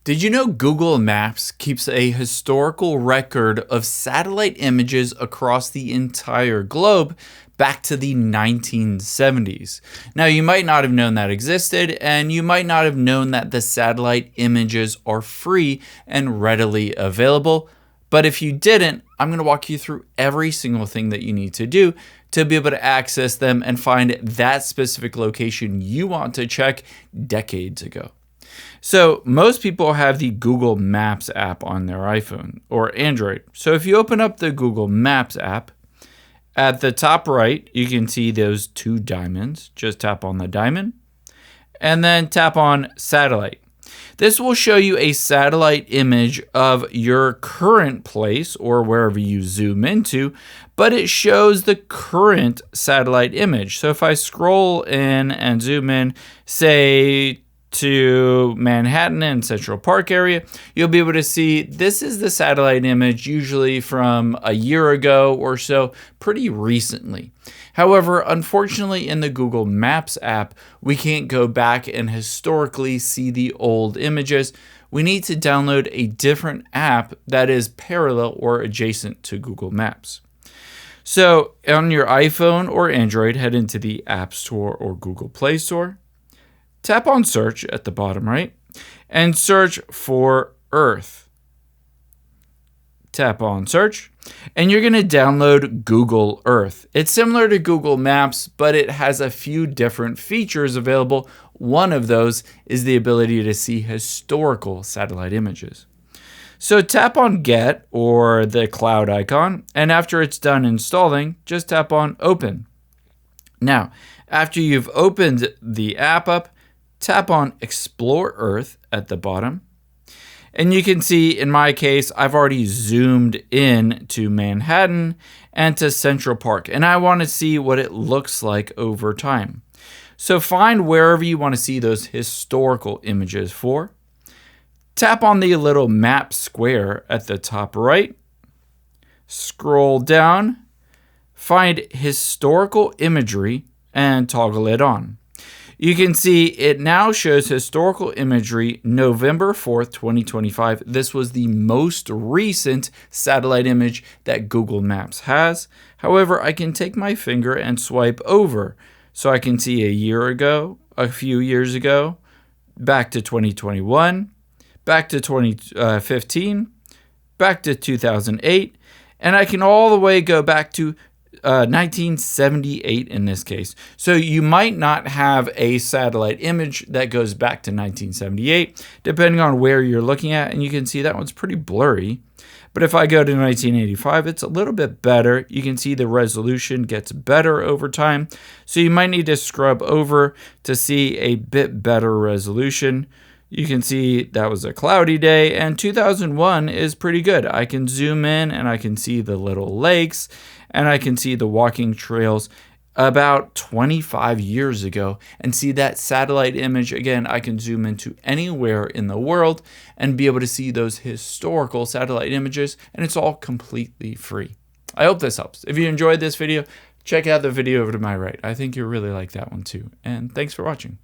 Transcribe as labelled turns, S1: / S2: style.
S1: Did you know Google Maps keeps a historical record of satellite images across the entire globe back to the 1970s? Now, you might not have known that existed, and you might not have known that the satellite images are free and readily available. But if you didn't, I'm going to walk you through every single thing that you need to do to be able to access them and find that specific location you want to check decades ago. So most people have the Google Maps app on their iPhone or Android. So if you open up the Google Maps app, at the top right, you can see those two diamonds. Just tap on the diamond and then tap on satellite. This will show you a satellite image of your current place or wherever you zoom into, but it shows the current satellite image. So if I scroll in and zoom in, say to Manhattan and Central Park area, you'll be able to see this is the satellite image, usually from a year ago or so, pretty recently. However, unfortunately, in the Google Maps app, we can't go back and historically see the old images. We need to download a different app that is parallel or adjacent to Google Maps. So on your iPhone or Android, head into the App Store or Google Play Store. Tap on search at the bottom right and search for Earth. Tap on search and you're going to download Google Earth. It's similar to Google Maps, but it has a few different features available. One of those is the ability to see historical satellite images. So tap on Get or the cloud icon, and after it's done installing, just tap on Open. Now, after you've opened the app up, tap on Explore Earth at the bottom. And you can see, in my case, I've already zoomed in to Manhattan and to Central Park. And I want to see what it looks like over time. So find wherever you want to see those historical images for. Tap on the little map square at the top right. Scroll down. Find historical imagery and toggle it on. You can see it now shows historical imagery November 4th, 2025. This was the most recent satellite image that Google Maps has. However, I can take my finger and swipe over. So I can see a year ago, a few years ago, back to 2021, back to 2015, back to 2008, and I can all the way go back to 1978 in this case. So you might not have a satellite image that goes back to 1978, depending on where you're looking at, and you can see that one's pretty blurry. But if I go to 1985, it's a little bit better. You can see the resolution gets better over time. So you might need to scrub over to see a bit better resolution. You can see that was a cloudy day, and 2001 is pretty good. I can zoom in and I can see the little lakes and I can see the walking trails about 25 years ago and see that satellite image. Again, I can zoom into anywhere in the world and be able to see those historical satellite images, and it's all completely free. I hope this helps. If you enjoyed this video, check out the video over to my right. I think you'll really like that one too. And thanks for watching.